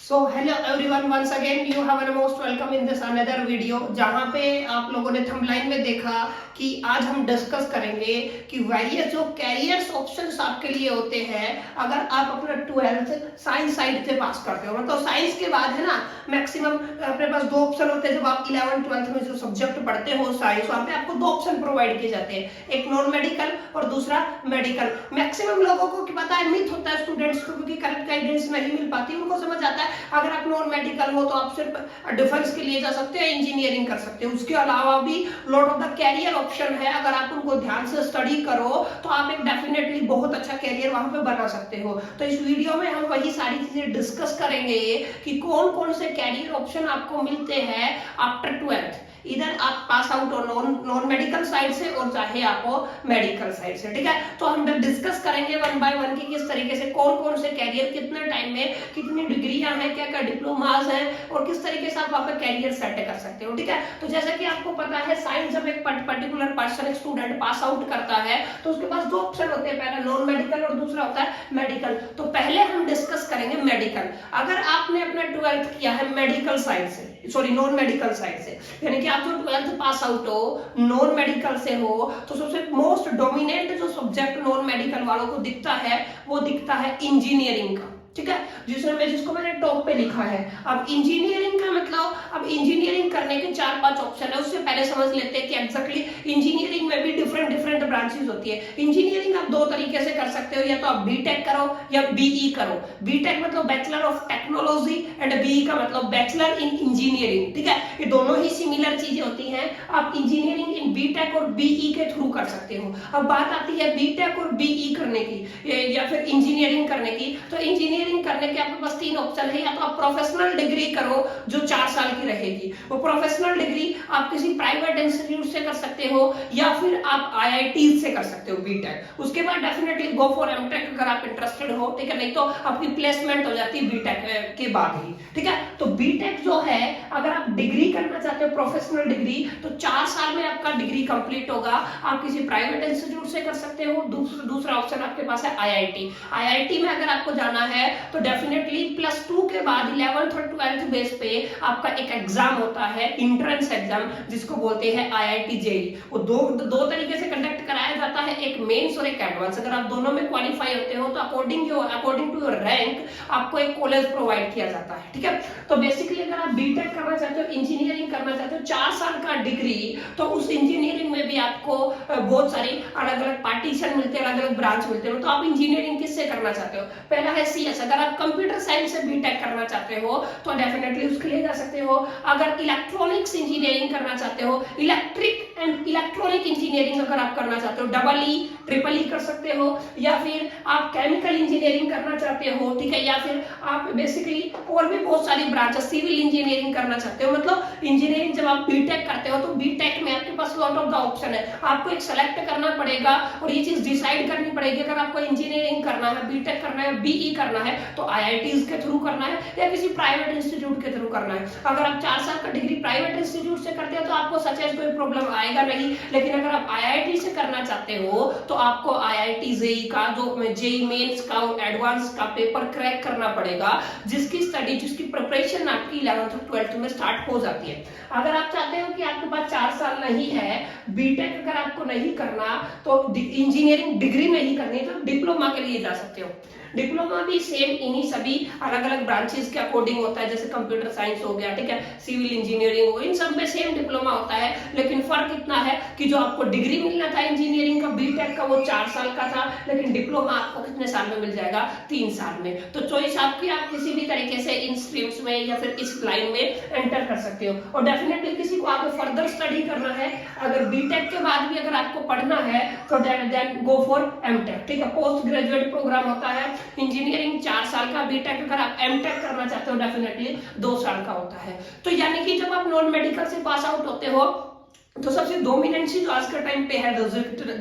So hello everyone, once again you have a most welcome in this another video, जहां पे आप लोगों ने थंबनेल में देखा कि आज हम डिस्कस करेंगे कि वेरियस जो कैरियर्स ऑप्शंस आपके लिए होते हैं अगर आप अपना 12th साइंस साइड से पास करते हो। मतलब साइंस के बाद है ना, मैक्सिमम अपने पास दो ऑप्शन होते हैं। जब आप 11th 12th में जो सब्जेक्ट पढ़ते हो साइंस, वहां पे आपको दो ऑप्शन प्रोवाइड किए जाते हैं, एक नॉन मेडिकल और दूसरा मेडिकल। मैक्सिमम लोगों को पता है, मिथ होता है स्टूडेंट्स को, क्योंकि करेक्ट गाइडेंस नहीं मिल पाती, उनको समझ आता है अगर आप नॉन मेडिकल हो तो आप सिर्फ डिफेंस के लिए जा सकते हो, इंजीनियरिंग कर सकते हो। उसके अलावा भी lot of the career option है, अगर आप उनको ध्यान से स्टडी करो तो आप एक डेफिनेटली बहुत अच्छा कैरियर वहां पे बना सकते हो। तो इस वीडियो में हम वही सारी चीजें डिस्कस करेंगे कि कौन कौन से कैरियर ऑप्शन आपको मिलते हैं आफ्टर 12th। इधर आप पास आउट हो नॉन मेडिकल साइड से और चाहे आप हो मेडिकल साइड से, ठीक है। तो हम डिस्कस करेंगे वन बाय वन की किस तरीके से कौन कौन से कैरियर, कितने टाइम में कितनी डिग्रियां हैं, क्या क्या डिप्लोमास हैं और किस तरीके से आप वहां पर कैरियर सेट कर सकते हो, ठीक है। तो जैसा कि आपको पता है, साइंस जब एक पर्टिकुलर पर्सन, एक स्टूडेंट पास आउट करता है तो उसके पास दो ऑप्शन होते हैं, पहला नॉन मेडिकल और दूसरा होता है मेडिकल। तो पहले हम डिस्कस करेंगे मेडिकल। अगर आपने अपना 12th किया है मेडिकल साइड से, सॉरी नॉन मेडिकल साइड से, यानी कि आप जो 12th पास आउट हो नॉन मेडिकल से हो, तो सबसे मोस्ट डोमिनेंट जो सब्जेक्ट नॉन मेडिकल वालों को दिखता है वो दिखता है इंजीनियरिंग का, ठीक है, जिसको मैंने टॉप पे लिखा है। अब इंजीनियरिंग का मतलब, अब इंजीनियरिंग करने के 4-5 ऑप्शन है। उससे पहले समझ लेते हैं कि एग्जैक्टली इंजीनियरिंग में भी डिफरेंट डिफरेंट ब्रांचेस होती है। इंजीनियरिंग आप दो तरीके से कर सकते हो, या तो आप बीटेक करो या बीई करो। बीटेक मतलब bachelor of technology and BE का मतलब बैचलर इन इंजीनियरिंग, ठीक है। ये दोनों ही सिमिलर चीजें होती हैं। आप इंजीनियरिंग इन बीटेक और बीई के थ्रू कर सकते हो। अब बात आती है बीटेक और बीई करने की या फिर इंजीनियरिंग करने की, तो इंजीनियरिंग करने के आपके पास 3 ऑप्शन है। या तो आप प्रोफेशनल डिग्री करो जो 4 साल की रहेगी, वो प्रोफेशनल डिग्री आप किसी प्राइवेट इंस्टीट्यूट से कर सकते हो या फिर आप आईआईटी से कर सकते हो बीटेक। उसके बाद डेफिनेटली गो फॉर एमटेक अगर आप इंटरेस्टेड हो, ठीक है। नहीं तो आपकी प्लेसमेंट हो जाती है बीटेक के बाद ही, ठीक है। तो बीटेक जो है, अगर आप डिग्री करना चाहते हो प्रोफेशनल डिग्री, तो 4 साल में आपका डिग्री कंप्लीट होगा। आप किसी प्राइवेट इंस्टीट्यूट से कर सकते हो। दूसरा ऑप्शन आपके पास है आईआईटी। आईआईटी में अगर आपको जाना है तो डेफिनेटली +2 के बाद 11th और 12th बेस पे आपका एक एग्जाम होता है, इंट्रेंस एग्जाम, जिसको बोलते हैं आईआईटी जेईई। वो दो तरीके से कंडक्ट कराया जाता है, एक मेंस और एक एडवांस। अगर आप दोनों में क्वालिफाई होते हो तो अकॉर्डिंग टू योर रैंक आपको एक कॉलेज प्रोवाइड किया जाता है, ठीक है। तो बेसिकली अगर आप बीटेक करना चाहते हो, इंजीनियरिंग करना चाहते हो, 4 साल का डिग्री, तो उस इंजीनियरिंग में भी आपको बहुत सारी अलग अलग पार्टीशन मिलते हैं, अलग अलग ब्रांच मिलते हैं। तो आप इंजीनियरिंग किससे करना चाहते हो? पहला है सीएस। अगर आप कंप्यूटर साइंस से बीटेक करना चाहते हो तो डेफिनेटली उसके लिए जा सकते हो। अगर इलेक्ट्रॉनिक्स इंजीनियरिंग करना चाहते हो, इलेक्ट्रिक एंड इलेक्ट्रॉनिक इंजीनियरिंग अगर आप करना चाहते हो, EE, ट्रिपल कर सकते हो। या फिर आप केमिकल इंजीनियरिंग करना चाहते हो, ठीक है। या फिर आप बेसिकली और भी बहुत सारी ब्रांच, सिविल इंजीनियरिंग करना चाहते हो। मतलब इंजीनियरिंग जब आप बीटेक करते हो तो बीटेक में आपके पास लॉट ऑफ द ऑप्शन है। आपको एक सेलेक्ट करना पड़ेगा और ये चीज डिसाइड करनी पड़ेगी, अगर आपको इंजीनियरिंग करना है, बीटेक करना है, बीई करना है, तो आईआईटीज के थ्रू करना है या किसी प्राइवेट इंस्टीट्यूट के थ्रू करना है। अगर आप 4 साल का डिग्री प्राइवेट इंस्टीट्यूट से करते हो तो आपको सच एज कोई प्रॉब्लम आएगा नहीं। लेकिन अगर आप आईआईटी से करना चाहते हो तो आपको आईआईटी जेईई का, जो जेईई मेंस का और एडवांस का पेपर क्रैक करना पड़ेगा, जिसकी स्टडी, जिसकी प्रिपरेशन आपकी 11th और 12th में स्टार्ट हो जाती है। अगर आप चाहते हो कि आपके पास 4 साल नहीं है, बीटेक अगर आपको नहीं करना, तो इंजीनियरिंग डिग्री नहीं करनी, तो डिप्लोमा के लिए जा सकते हो। डिप्लोमा भी सेम इन्हीं सभी अलग अलग ब्रांचेस के अकॉर्डिंग होता है, जैसे कंप्यूटर साइंस हो गया, ठीक है, सिविल इंजीनियरिंग हो, इन सब में सेम डिप्लोमा होता है। लेकिन फर्क इतना है कि जो आपको डिग्री मिलना था इंजीनियरिंग का, बीटेक का, वो 4 साल का था, लेकिन डिप्लोमा आपको कितने साल में मिल जाएगा? 3 साल में। तो चॉइस आपकी, आप किसी भी तरीके से इन स्ट्रीम्स में या फिर इस लाइन में एंटर कर सकते हो। और डेफिनेटली किसी को आगे फर्दर स्टडी करना है, अगर बीटेक के बाद भी अगर आपको पढ़ना है तो देन गो फॉर एमटेक, ठीक है। पोस्ट ग्रेजुएट प्रोग्राम होता है, इंजीनियरिंग 4 साल का, बीटेक अगर आप एमटेक करना चाहते हो डेफिनेटली 2 साल का होता है। तो यानी कि जब आप नॉन मेडिकल से पास आउट होते हो तो सबसे डोमिनेंट जो आज के टाइम पे है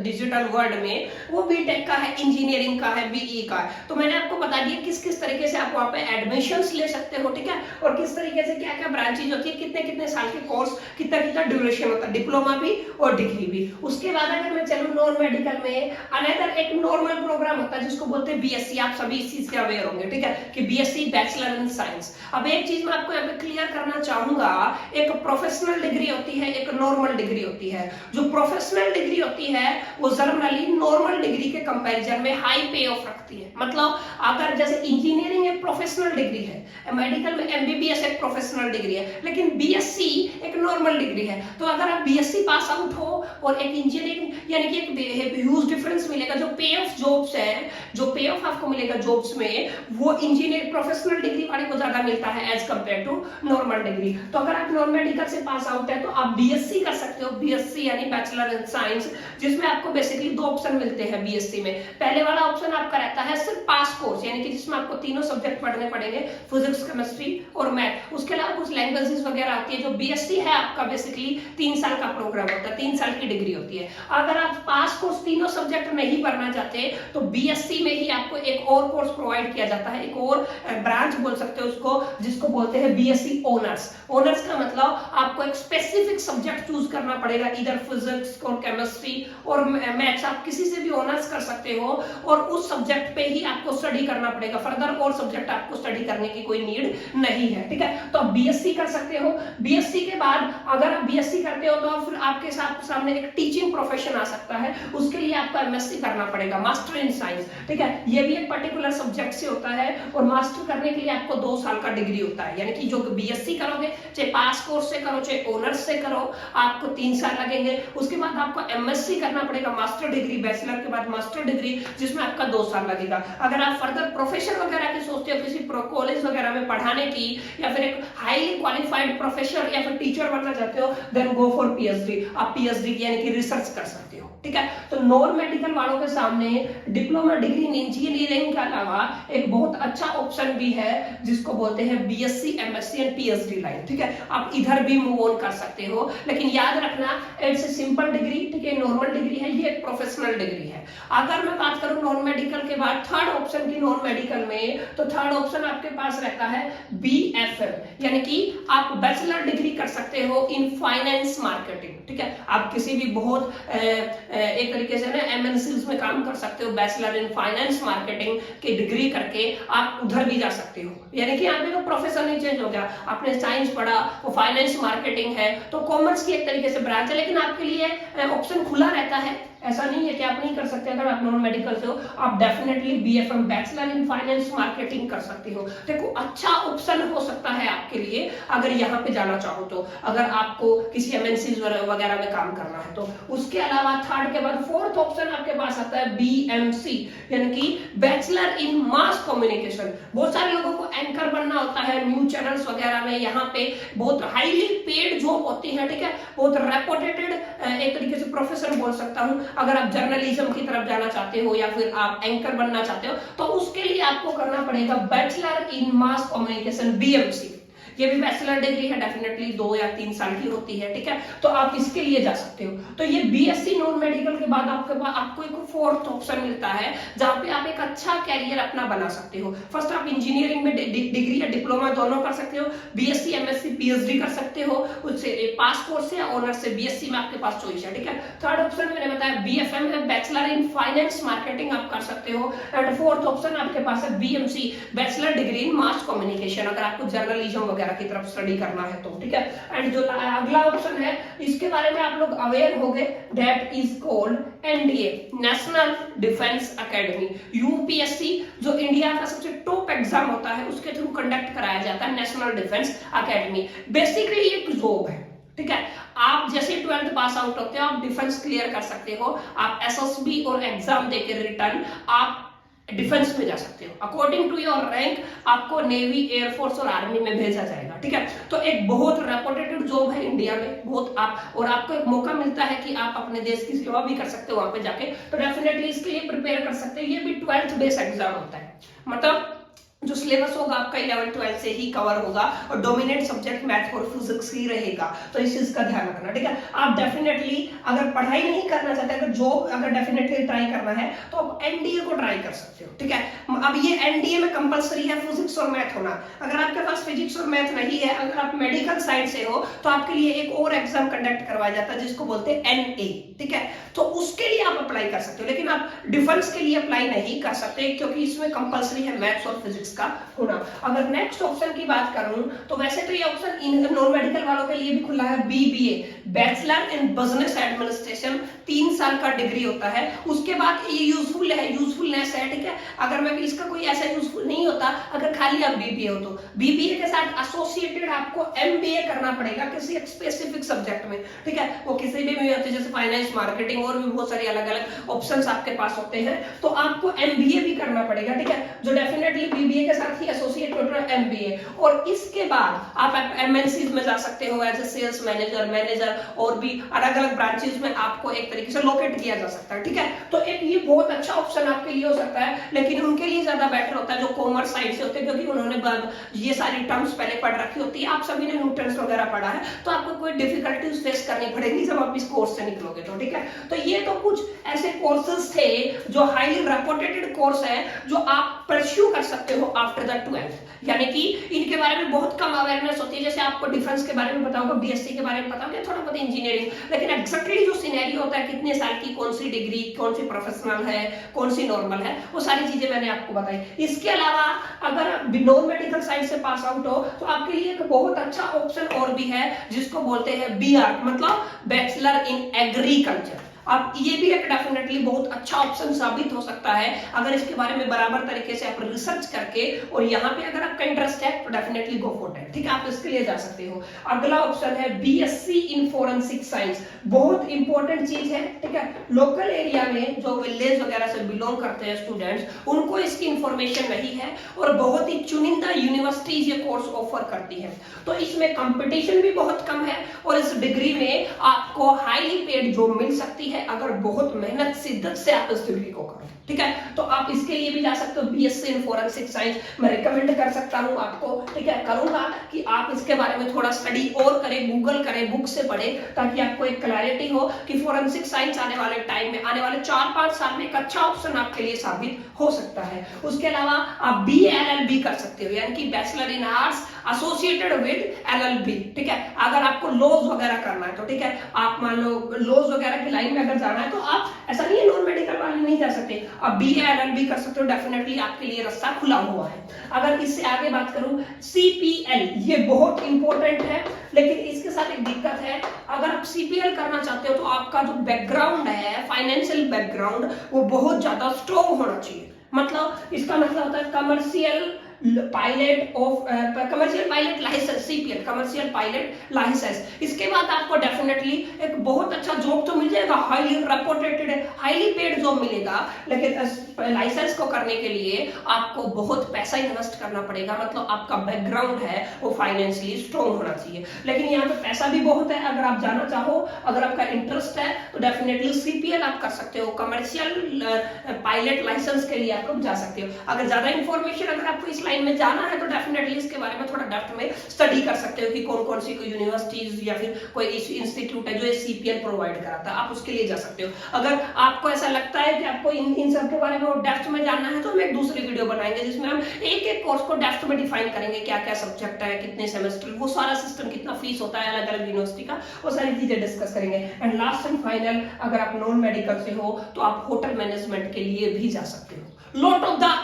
डिजिटल वर्ल्ड में, वो बीटेक का है, इंजीनियरिंग का है, बीई का है। तो मैंने आपको बता दिया किस किस तरीके से आप वहां पे एडमिशंस ले सकते हो, ठीक है, और किस तरीके से क्या क्या ब्रांचेज होती है, कितने कितने साल के कोर्स, कितना कितना ड्यूरेशन होता है, डिप्लोमा भी और डिग्री भी। उसके बाद अगर मैं चलूँ नॉन मेडिकल में, अनदर एक नॉर्मल प्रोग्राम होता है जिसको बोलते हैं बीएससी। आप सभी इस चीज से अवेयर होंगे, ठीक है, कि बीएससी बैचलर इन साइंस। अब एक चीज मैं आपको यहाँ पे क्लियर करना चाहूंगा, एक प्रोफेशनल डिग्री होती है, एक नॉर्मल डिग्री होती है। जो प्रोफेशनल डिग्री होती है वो जनरली नॉर्मल डिग्री के कंपैरिजन में हाई पे ऑफ रखती है। मतलब अगर जैसे इंजीनियरिंग एक प्रोफेशनल डिग्री है, मेडिकल में एमबीबीएस एक प्रोफेशनल डिग्री है, लेकिन बीएससी एक नॉर्मल डिग्री है। तो अगर आप बीएससी पास आउट हो और एक इंजीनियरिंग, यानी कि एक ह्यूज डिफरेंस मिलेगा। जो पे ऑफ जॉब्स है, जो पे ऑफ आपको मिलेगा जॉब्स में, वो इंजीनियर प्रोफेशनल डिग्री वाले को ज्यादा मिलता है as compare to normal degree. तो अगर आप नॉन मेडिकल से पास आउट है तो आप बीएससी कर सकते हो, बीएससी यानी बैचलर इन साइंस, जिसमें आपको बेसिकली दो ऑप्शन मिलते हैं बीएससी में। पहले वाला ऑप्शन आपका रहता है सिर्फ पास कोर्स, यानी कि जिसमें आपको तीनों सब्जेक्ट पढ़ने पड़ेंगे, फिजिक्स, केमिस्ट्री और मैथ। उसके अलावा कुछ लैंग्वेजेस वगैरह आती है। जो बीएससी है आपका बेसिकली 3 साल का प्रोग्राम होता है, 3 साल की डिग्री होती है। अगर आप पास कोर्स तीनों सब्जेक्ट नहीं पढ़ना चाहते तो बीएससी में ही आपको एक और कोर्स प्रोवाइड किया जाता है, एक और ब्रांच बोल सकते हो उसको, जिसको बोलते हैं बीएससी ऑनर्स। ऑनर्स का मतलब आपको एक स्पेसिफिक सब्जेक्ट चूज करना पड़ेगा, इधर फिजिक्स और केमिस्ट्री और मैथ्स, आप किसी से भी ऑनर्स कर सकते हो और उस सब्जेक्ट पे ही आपको स्टडी करना पड़ेगा। फर्दर और सब्जेक्ट आपको स्टडी करने की कोई नीड नहीं है, ठीक है। तो आप बीएससी कर सकते हो। बीएससी के बाद अगर आप बीएससी करते हो तो फिर आपके सामने एक टीचिंग प्रोफेशन आ सकता है। उसके लिए आपको एमएससी करना पड़ेगा, मास्टर इन साइंस, ठीक है। ये भी एक पर्टिकुलर सब्जेक्ट से होता है और मास्टर करने के लिए आपको 2 साल का डिग्री होता है। यानी कि जो बीएससी करोगे, चाहे पास कोर्स से करो चाहे ऑनर्स से करो, आपको 3 साल लगेंगे। उसके बाद आपको एमएससी करना पड़ेगा, मास्टर डिग्री, बैचलर के बाद मास्टर डिग्री, जिसमें आपका 2 साल लगेगा। अगर आप फर्दर प्रोफेशन वगैरह की सोचते हो, किसी कॉलेज वगैरह में पढ़ाने की, या फिर एक हाईली क्वालिफाइड प्रोफेसर या फिर टीचर बनना चाहते हो, देन गो फॉर पीएचडी। आप पीएचडी यानी कि रिसर्च कर सकते हो, ठीक है। तो नॉन मेडिकल वालों के सामने डिप्लोमा डिग्री इन इंजीनियरिंग के अलावा एक बहुत अच्छा ऑप्शन भी है जिसको बोलते हैं BSc, MSc and PhD line, ठीक है। आप इधर भी मूव ऑन कर सकते हो, लेकिन याद रखना इट्स ए सिंपल डिग्री, ठीक है, नॉर्मल डिग्री है, ये एक प्रोफेशनल डिग्री है। अगर मैं बात करूं नॉन मेडिकल के बाद थर्ड ऑप्शन की नॉन मेडिकल में, तो थर्ड ऑप्शन आपके पास रहता है बीएफएम, यानी कि आप बैचलर डिग्री कर सकते हो इन फाइनेंस मार्केटिंग, ठीक है। आप किसी भी बहुत एक तरीके से ना एमएनसीज में काम कर सकते हो, बैचलर इन फाइनेंस मार्केटिंग की डिग्री करके आप उधर भी जा सकते हो। यानी कि यहाँ पे तो प्रोफेशन ही चेंज हो गया, आपने साइंस पढ़ा, वो फाइनेंस मार्केटिंग है, तो कॉमर्स की एक तरीके से ब्रांच है, लेकिन आपके लिए ऑप्शन खुला रहता है। ऐसा नहीं है कि आप नहीं कर सकते। अगर आप नॉन मेडिकल से हो, आप definitely BFM, bachelor in finance marketing कर सकते हो। देखो अच्छा ऑप्शन हो सकता है आपके लिए अगर यहाँ पे जाना चाहो तो, अगर आपको किसी एमएनसीज वगैरह में काम करना है तो। उसके अलावा थर्ड के बाद फोर्थ ऑप्शन आपके पास आता है बीएमसी, यानी कि बैचलर इन मास कम्युनिकेशन। बहुत सारे लोगों को एंकर बनना होता है न्यूज चैनल्स वगैरह में, यहाँ पे बहुत हाईली पेड जॉब होती है, ठीक है, बहुत रेपुटेटेड एक तरीके से प्रोफेशन बोल सकता हूँ। अगर आप जर्नलिज्म की तरफ जाना चाहते हो या फिर आप एंकर बनना चाहते हो तो उसके लिए आपको करना पड़ेगा bachelor in mass communication, BMC. ये भी बैचलर डिग्री है, डेफिनेटली 2 या 3 साल की होती है, ठीक है। तो आप इसके लिए जा सकते हो। तो ये बीएससी नॉन मेडिकल के बाद आपको एक फोर्थ ऑप्शन मिलता है जहां पे आप एक अच्छा कैरियर अपना बना सकते हो। फर्स्ट आप इंजीनियरिंग में डिग्री या डिप्लोमा दोनों कर सकते हो, बीएससी, एमएससी, पीएचडी कर सकते हो, उससे पास कोर्स से या ऑनर्स से। बीएससी में आपके पास चॉइस है, ठीक है। थर्ड ऑप्शन मैंने बताया बीएफएम है, बैचलर इन फाइनेंस मार्केटिंग आप कर सकते हो। एंड फोर्थ ऑप्शन आपके पास है BMC, bachelor degree in mass communication, अगर आपको जर्नलिज्म वगैरह की तरफ स्टडी करना है तो, ठीक है। एंड जो अगला ऑप्शन है इसके बारे में आप लोग अवेयर हो गए, that is called NDA, national defence academy. UPSC जो इंडिया का सबसे टॉप एग्जाम होता है उसके थ्रू कंडक्ट कराया जाता है, नेशनल डिफेंस एकेडमी। बेसिकली एक जॉब है, ठीक है। आप जैसे 12th पास आउट होते हो आप डिफेंस क्लियर कर सकते हो, आप एसएसबी और एग्जाम देकर रिटर्न आप डिफेंस में जा सकते हो। अकॉर्डिंग टू योर रैंक आपको नेवी, एयरफोर्स और आर्मी में भेजा जाएगा, ठीक है। तो एक बहुत रेपुटेटेड जॉब है इंडिया में, बहुत और आपको एक मौका मिलता है कि आप अपने देश की सेवा भी कर सकते हो वहां पे जाके। तो डेफिनेटली इसके लिए प्रिपेयर कर सकते हैं। ये भी 12th बेस एग्जाम होता है, मतलब जो सिलेबस होगा आपका 11-12 से ही कवर होगा और डोमिनेट सब्जेक्ट मैथ और फिजिक्स ही रहेगा, तो इस चीज का ध्यान रखना, ठीक है। आप डेफिनेटली अगर पढ़ाई नहीं करना चाहते, अगर जॉब अगर डेफिनेटली ट्राई करना है तो आप एनडीए को ट्राई कर सकते हो, ठीक है। अब ये एनडीए में कंपलसरी है फिजिक्स और मैथ होना। अगर आपके पास फिजिक्स और मैथ नहीं है, अगर आप मेडिकल साइड से हो, तो आपके लिए एक और एग्जाम कंडक्ट करवाया जाता है जिसको बोलते हैं एनए, ठीक है। तो उसके लिए आप अप्लाई कर सकते हो, लेकिन आप डिफेंस के लिए अप्लाई नहीं कर सकते क्योंकि इसमें कंपलसरी है मैथ्स और फिजिक्स का होना। अगर नेक्स्ट ऑप्शन की बात करूं तो वैसे तो ये ऑप्शन इन नॉन मेडिकल वालों के लिए भी खुला है, BBA, bachelor in business administration, 3 साल का डिग्री होता है। उसके बाद ये यूजफुल है, यूजफुलनेस है, ठीक है। अगर मैं इसका कोई ऐसा यूजफुल नहीं होता अगर खाली आप बीबीए हो, तो बीबीए के साथ एसोसिएटेड आपको एमबीए करना पड़ेगा किसी एक स्पेसिफिक सब्जेक्ट में, ठीक है। वो किसी भी होते हैं जैसे फाइनेंस, मार्केटिंग और भी बहुत सारे अलग अलग ऑप्शंस आपके पास होते हैं, तो आपको एमबीए भी करना पड़ेगा, ठीक है। जो डेफिनेटली बीबीए के साथ ही एसोसिएट होता है एमबीए, और इसके बाद आप एमएनसीज में जा सकते हो as a sales manager, manager, और भी अलग अलग ब्रांचेस में आपको एक तरीके से लोकेट किया जा सकता है, ठीक है। तो एक ये बहुत अच्छा ऑप्शन आपके लिए हो सकता है, लेकिन उनके लिए ज्यादा बेटर होता है जो कॉमर्स साइड से होते हैं, क्योंकि उन्होंने ये सारी टर्म्स पहले पढ़ रखी होती है। आप सभी ने न्यूटन्स वगैरह पढ़ा है, तो आपको कोई डिफिकल्टीज फेस करनी पड़ेगी जब आप इस कोर्स से निकलोगे, तो ठीक है। तो ये तो कुछ ऐसे कोर्सेज थे जो हाईली रेपुटेटेड कोर्स है जो आप परस्यू कर सकते हो आफ्टर द 12th, यानी कि इनके बारे में बहुत कम अवेयरनेस होती है। जैसे आपको डिफेंस के बारे में पता होगा, बीएससी के बारे में पता होगा, थोड़ा बहुत इंजीनियरिंग, लेकिन एक्जेक्टली जो सिनेरियो होता है कितने साल की कौन सी डिग्री, कौन सी प्रोफेशनल है, कौन सी नॉर्मल है, वो सारी चीजें मैंने आपको बताई। इसके अलावा अगर नॉन मेडिकल साइड से पास आउट हो तो आपके लिए एक बहुत अच्छा ऑप्शन और भी है जिसको बोलते हैं बीआर, मतलब बैचलर इन एग्रीकल्चर। अब ये भी एक डेफिनेटली बहुत अच्छा ऑप्शन साबित हो सकता है अगर इसके बारे में बराबर तरीके से आप रिसर्च करके, और यहाँ पे अगर आपका इंटरेस्ट है तो डेफिनेटली गो फॉर इट, ठीक है। आप इसके लिए जा सकते हो। अगला ऑप्शन है बीएससी इन फोरेंसिक साइंस, बहुत इंपॉर्टेंट चीज है, ठीक है। लोकल एरिया में जो विलेज वगैरह से बिलोंग करते हैं स्टूडेंट्स, उनको इसकी इंफॉर्मेशन नहीं है, और बहुत ही चुनिंदा यूनिवर्सिटीज ये कोर्स ऑफर करती है, तो इसमें कंपटीशन भी बहुत कम है, और इस डिग्री में आपको हाईली पेड जॉब मिल सकती है अगर बहुत मेहनत शिद्दत से आप इस डिग्री को करो, ठीक है। तो आप इसके लिए भी जा सकते हो, बीएससी इन फोरेंसिक साइंस मैं रिकमेंड कर सकता हूं आपको, ठीक है। करूंगा कि आप इसके बारे में थोड़ा स्टडी और करें, गूगल करें, बुक से पढ़ें, ताकि आपको एक क्लैरिटी हो कि फोरेंसिक साइंस आने वाले टाइम में, आने वाले 4-5 साल में एक अच्छा ऑप्शन आपके लिए साबित हो सकता है। उसके अलावा आप बीएलएलबी कर सकते हो, यानी कि bachelor in arts associated with LLB, ठीक है। अगर आपको लॉज वगैरह करना है तो ठीक है, आप मान लो लॉज वगैरह की लाइन में अगर जाना है तो आप, ऐसा नहीं है नॉन मेडिकल वाले नहीं जा सकते, आप बीएलएलबी कर सकते हो, डेफिनेटली आपके लिए रास्ता खुला हुआ है। अगर इससे आगे बात करूं सीपीएल, ये बहुत इंपॉर्टेंट है, लेकिन इसके साथ एक दिक्कत है। अगर आप सीपीएल करना चाहते हो तो आपका जो बैकग्राउंड है, फाइनेंशियल बैकग्राउंड, वो बहुत ज्यादा स्ट्रॉन्ग होना चाहिए। मतलब इसका मतलब होता है commercial pilot of commercial pilot licence, CPL, commercial pilot licence. इसके बाद आपको डेफिनेटली एक बहुत अच्छा जॉब तो मिल जाएगा, highly reputed, highly paid job मिलेगा, लेकिन लाइसेंस को करने के लिए आपको बहुत पैसा इन्वेस्ट करना पड़ेगा। मतलब आपका बैकग्राउंड है वो फाइनेंशियली स्ट्रॉन्ग होना चाहिए, लेकिन यहाँ पे पैसा भी बहुत है। अगर आप जाना चाहो, अगर आपका इंटरेस्ट है तो डेफिनेटली सीपीएल आप कर सकते हो, कमर्शियल पायलट लाइसेंस के लिए आप जा सकते हो। अगर ज्यादा इंफॉर्मेशन अगर आपको इस लाइन में जाना है तो डेफिनेटली इसके बारे में थोड़ा डेप्थ में स्टडी कर सकते हो कि कौन कौन सी कोई यूनिवर्सिटीज या फिर कोई इंस्टीट्यूट है जो सीपीएल प्रोवाइड कराता है, आप उसके लिए जा सकते हो। अगर आपको ऐसा लगता है कि आपको इन सब के बारे में डेप्थ में जानना है तो हम एक दूसरी वीडियो बनाएंगे जिसमें हम एक एक कोर्स को डेप्थ में डिफाइन करेंगे, क्या क्या सब्जेक्ट है, कितने सेमेस्टर, वो सारा सिस्टम, कितना फीस होता है अलग अलग यूनिवर्सिटी का, वो सारी चीजें डिस्कस करेंगे। एंड लास्ट एंड फाइनल, अगर आप नॉन मेडिकल से हो तो आप होटल मैनेजमेंट के लिए भी जा सकते हो। Lot of the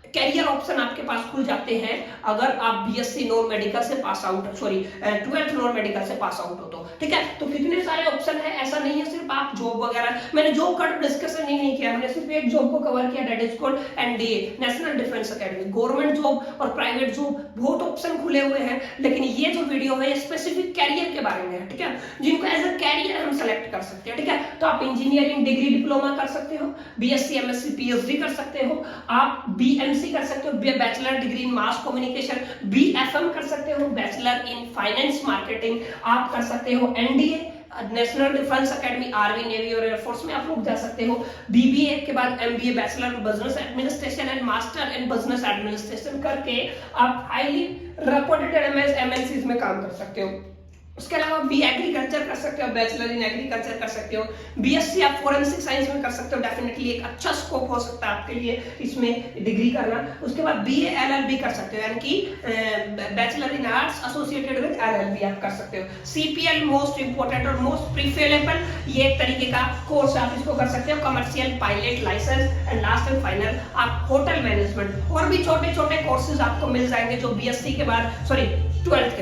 career option आपके पास खुल जाते हैं अगर आप बीएससी नॉन मेडिकल से pass out, 12th non medical से पास आउट हो तो, ठीक है। तो कितने सारे ऑप्शन है, ऐसा नहीं है सिर्फ आप जॉब वगैरह, मैंने जॉब का डिस्कशन नहीं किया, मैंने सिर्फ एक जॉब को कवर किया, that is called NDA, national defence academy. Government job और प्राइवेट जॉब बहुत ऑप्शन खुले हुए हैं, लेकिन ये जो वीडियो है स्पेसिफिक कैरियर के बारे में है, ठीक है, जिनको एज अ कैरियर हम सेलेक्ट कर सकते हैं, ठीक है। तो आप इंजीनियरिंग डिग्री डिप्लोमा कर सकते हो, बीएससी एमएससी पीएचडी कर सकते हो, आप बीएमसी कर सकते हो, bachelor degree in mass communication, BFM कर सकते हो, बैचलर इन फाइनेंस मार्केटिंग, आप कर सकते हो NDA, national defence academy, army, navy और एयरफोर्स में आप लोग जा सकते हो। बीबीए के बाद MBA, bachelor in business administration and master in business administration करके आप हाईली रेपुटेड एमएनसीज में काम कर सकते हो। उसके अलावा बी एग्रीकल्चर कर सकते हो, बैचलर इन एग्रीकल्चर कर सकते हो। बीएससी आप फोरेंसिक साइंस में कर सकते हो, डेफिनेटली एक अच्छा स्कोप हो सकता है आपके लिए इसमें डिग्री करना। उसके बाद बीए एलएलबी कर सकते हो, यानी कि bachelor in arts associated with LLB आप कर सकते हो। सीपीएल मोस्ट इंपोर्टेंट और मोस्ट प्रीफरेबल, ये एक तरीके का कोर्स आप इसको कर सकते हो। Commercial pilot licence and last and final आप होटल मैनेजमेंट। और भी छोटे छोटे कोर्सेज आपको मिल जाएंगे जो बीएससी के बाद, सॉरी 12th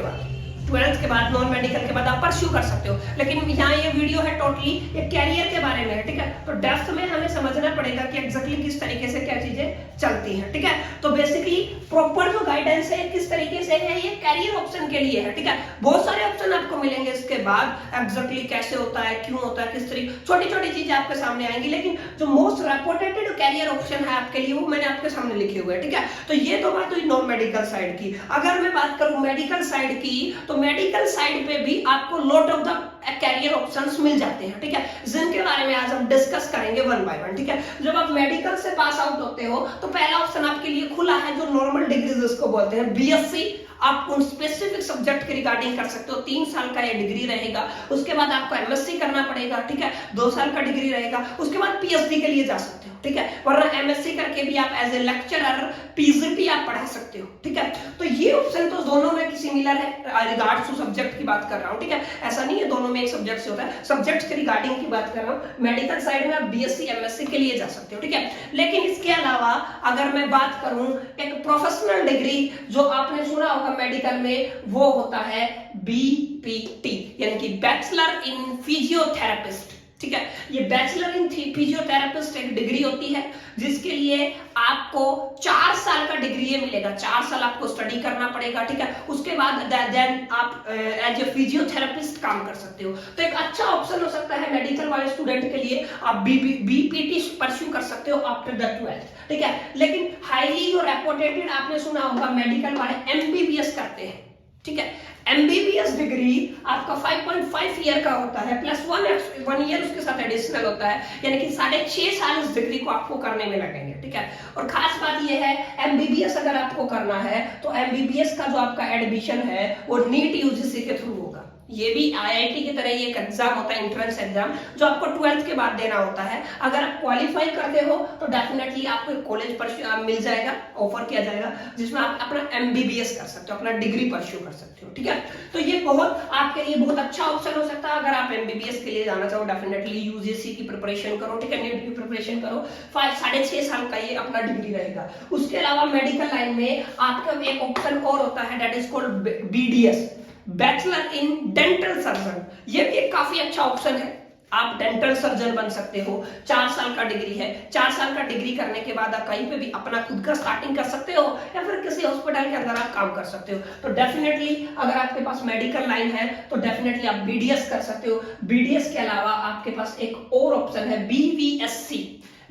के बाद नॉन मेडिकल के बाद आप परस्यू कर सकते हो। लेकिन यहाँ ये वीडियो है टोटली एक कैरियर के बारे में है, ठीक है। तो डेप्थ में हमें समझना पड़ेगा कि एग्जैक्टली किस तरीके से क्या चीजें चलती हैं, ठीक है। तो बेसिकली प्रॉपर जो गाइडेंस है किस तरीके से है, ये कैरियर ऑप्शन के लिए है, ठीक है। बहुत सारे ऑप्शन आपको मिलेंगे इसके बाद, एग्जैक्टली कैसे होता है, क्यों होता है, किस तरीके, छोटी छोटी चीजें आपके सामने आएंगी। लेकिन जो मोस्ट रेपुटेड कैरियर ऑप्शन है आपके लिए वो मैंने आपके सामने लिखे हुए हैं, ठीक है। तो ये तो बात हुई नॉन मेडिकल साइड की। अगर मैं बात करूं मेडिकल साइड की, तो मेडिकल साइड पे भी आपको lot of the career options मिल जाते हैं, ठीक है, जिनके बारे में आज हम डिस्कस करेंगे वन बाय वन, ठीक है। जब आप मेडिकल से पास आउट होते हो तो पहला ऑप्शन आपके लिए खुला है जो नॉर्मल डिग्री जिसको बोलते हैं बीएससी। आप उन स्पेसिफिक सब्जेक्ट के रिगार्डिंग कर सकते हो, 3 साल का ये डिग्री रहेगा। उसके बाद आपको एमएससी करना पड़ेगा, ठीक है, 2 साल का डिग्री रहेगा। उसके बाद पीएचडी के लिए जा सकते हो, ठीक है, वरना एमएससी करके भी आप एज ए लेक्चरर पीजीटी आप पढ़ा सकते हो, ठीक है। तो ये ऑप्शन तो दोनों में सिमिलर है, रिगार्ड्स टू सब्जेक्ट की बात कर रहा हूं, ठीक है। ऐसा नहीं है दोनों में एक सब्जेक्ट से होता है, सब्जेक्ट के रिगार्डिंग की बात कर रहा हूं। मेडिकल साइड में आप बीएससी एमएससी के लिए जा सकते हो, ठीक है। लेकिन इसके अलावा अगर मैं बात करूं एक प्रोफेशनल डिग्री जो आपने सुना होगा मेडिकल में, वो होता है बीपीटी, यानी कि बैचलर इन फिजियोथेरेपिस्ट, ठीक है। ये बैचलर इन फिजियोथेरेपिस्ट एक डिग्री होती है जिसके लिए आपको 4 साल का डिग्री ये मिलेगा, 4 साल आपको स्टडी करना पड़ेगा, ठीक है। उसके बाद देन आप एज ए फिजियोथेरेपिस्ट काम कर सकते हो। तो एक अच्छा ऑप्शन हो सकता है मेडिकल वाले स्टूडेंट के लिए, आप बीपीटी परस्यू कर सकते हो आफ्टर द 12th, ठीक है। लेकिन हाईली और रेपुटेड आपने सुना होगा मेडिकल वाले एमबीबीएस करते हैं, ठीक है। एमबीबीएस डिग्री आपका 5.5 ईयर का होता है, प्लस 1 ईयर उसके साथ एडिशनल होता है, यानी कि 6.5 साल इस डिग्री को आपको करने में लगेंगे, ठीक है। और खास बात यह है एमबीबीएस अगर आपको करना है तो एमबीबीएस का जो आपका एडमिशन है वो नीट यूजीसी के थ्रू होगा। ये भी आईआईटी की तरह ये एक एग्जाम होता है, एंट्रेंस एग्जाम, जो आपको 12th के बाद देना होता है। अगर आप क्वालिफाई करते हो तो डेफिनेटली आपको कॉलेज पर मिल जाएगा, ऑफर किया जाएगा, जिसमें आप अपना एमबीबीएस कर सकते हो, अपना डिग्री परस्यू कर सकते हो, ठीक है। तो ये बहुत आपके लिए बहुत अच्छा ऑप्शन हो सकता है अगर आप एमबीबीएस के लिए जाना चाहो। डेफिनेटली यूजीसी की प्रिपरेशन करो, ठीक है, नीट की प्रिपरेशन करो, 6.5 साल का ये अपना डिग्री रहेगा। उसके अलावा मेडिकल लाइन में आपका एक ऑप्शन और होता है, that is called BDS, bachelor in dental surgeon. ये भी एक काफी अच्छा ऑप्शन है, आप डेंटल सर्जन बन सकते हो। 4 साल का डिग्री है, 4 साल का डिग्री करने के बाद आप कहीं पे भी अपना खुद का स्टार्टिंग कर सकते हो या फिर किसी हॉस्पिटल के अंदर आप काम कर सकते हो। तो डेफिनेटली अगर आपके पास मेडिकल लाइन है तो डेफिनेटली आप बीडीएस कर सकते हो। बीडीएस के अलावा आपके पास एक और ऑप्शन है BVSc,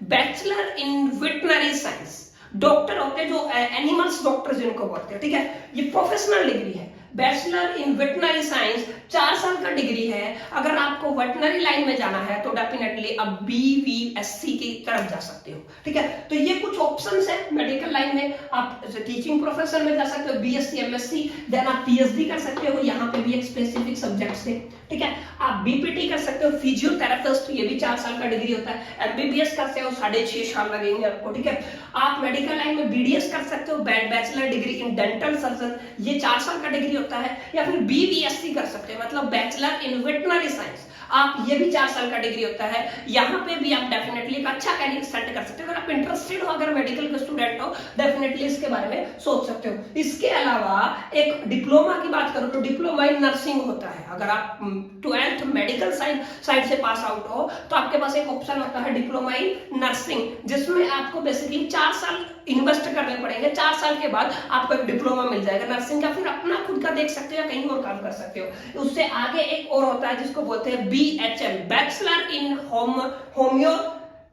bachelor in veterinary science. Doctor होते हैं जो एनिमल्स डॉक्टर जिनको बोलते हैं, ठीक है, ये प्रोफेशनल डिग्री है। बैचलर इन वेटनरी साइंस 4 साल का डिग्री है। अगर आपको वेटनरी लाइन में जाना है तो डेफिनेटली आप बीवीएससी की तरफ जा सकते हो, ठीक है। तो ये कुछ ऑप्शंस है मेडिकल लाइन में। आप टीचिंग प्रोफेशन में जा सकते हो, बीएससी एमएससी, देन आप पीएचडी कर सकते हो, यहाँ पे भी एक स्पेसिफिक सब्जेक्ट से, ठीक है। आप बीपीटी कर सकते हो, फिजियोथेरेपिस्ट, ये भी 4 साल का डिग्री होता है। एमबीबीएस करते हो 6.5 साल लगेंगे आपको, ठीक है। आप मेडिकल लाइन में बीडीएस कर सकते हो, bachelor degree in dental surgeon, ये 4 साल का डिग्री होता है। या फिर बीवीएससी कर सकते हो, मतलब बैचलर इन वेटनरी साइंस, आप ये भी 4 साल का डिग्री होता है। यहाँ पे भी आप डेफिनेटली एक अच्छा कैरियर सेट कर सकते हो। अगर आप इंटरेस्टेड हो, अगर मेडिकल के स्टूडेंट हो, डेफिनेटली इसके बारे में सोच सकते हो। इसके अलावा एक डिप्लोमा की बात करो तो डिप्लोमा इन नर्सिंग होता है। अगर आप 12th मेडिकल साइड से पास आउट हो तो आपके पास एक ऑप्शन होता है डिप्लोमा इन नर्सिंग, जिसमें आपको बेसिकली 4 साल इन्वेस्ट करने पड़ेंगे। 4 साल के बाद आपको एक डिप्लोमा मिल जाएगा नर्सिंग का, फिर अपना खुद का देख सकते हो या कहीं और काम कर सकते हो। उससे आगे एक और होता है जिसको बोलते हैं BHM, bachelor in homeo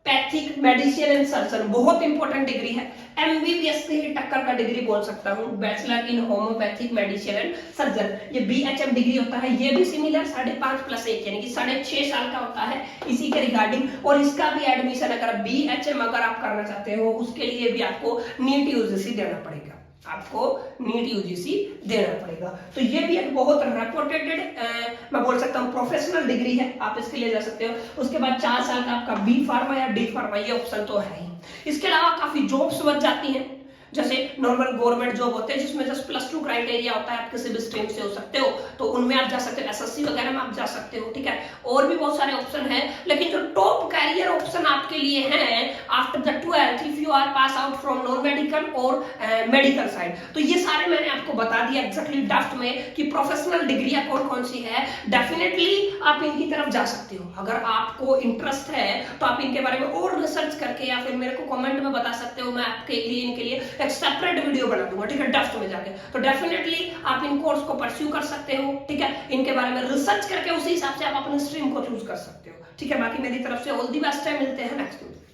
Pethick medicine and surgeon, बहुत इंपॉर्टेंट डिग्री है। एमबीबीएस से ही टक्कर का डिग्री बोल सकता हूँ, bachelor in homeopathic medicine and surgeon. ये बीएचएम डिग्री होता है, ये भी सिमिलर 5.5+1 यानी कि 6.5 साल का होता है इसी के रिगार्डिंग। और इसका भी एडमिशन अगर बीएचएम अगर आप करना चाहते हो उसके लिए भी आपको नीट यूजीसी देना पड़ेगा, आपको नीट यूजीसी देना पड़ेगा। तो ये भी एक बहुत रेपुटेटेड मैं बोल सकता हूँ प्रोफेशनल डिग्री है, आप इसके लिए जा सकते हो। उसके बाद 4 साल का आपका बी फार्मा या डी फार्मा, ये ऑप्शन तो है ही। इसके अलावा काफी जॉब्स बच जाती हैं, जैसे नॉर्मल गवर्नमेंट जॉब होते हैं जिसमें जस्ट +2 क्राइटेरिया होता है, आप किसी भी स्ट्रीम से हो सकते हो, तो उनमें आप जा सकते हो, एसएससी वगैरह में आप जा सकते हो, ठीक है। और भी बहुत सारे ऑप्शन हैं, लेकिन जो टॉप कैरियर ऑप्शन आपके लिए हैं after the 12th, if you are pass out from non medical और मेडिकल साइड, तो ये सारे मैंने आपको बता दिया एग्जैक्टली ड्राफ्ट में कि प्रोफेशनल डिग्रियां कौन कौन सी है। डेफिनेटली आप इनकी तरफ जा सकते हो, अगर आपको इंटरेस्ट है तो आप इनके बारे में और रिसर्च करके या फिर मेरे को कमेंट में बता सकते हो, मैं आपके लिए इनके लिए एक सेपरेट वीडियो बना दूंगा, ठीक है, ड्राफ्ट में जाके। तो डेफिनेटली आप इन कोर्स को परस्यू कर सकते हो, ठीक है, इनके बारे में रिसर्च करके उसी हिसाब से आप अपने स्ट्रीम को चूज कर सकते हो, ठीक है। बाकी मेरी तरफ से ऑल दी बेस्ट है, मिलते हैं नेक्स्ट वीडियो।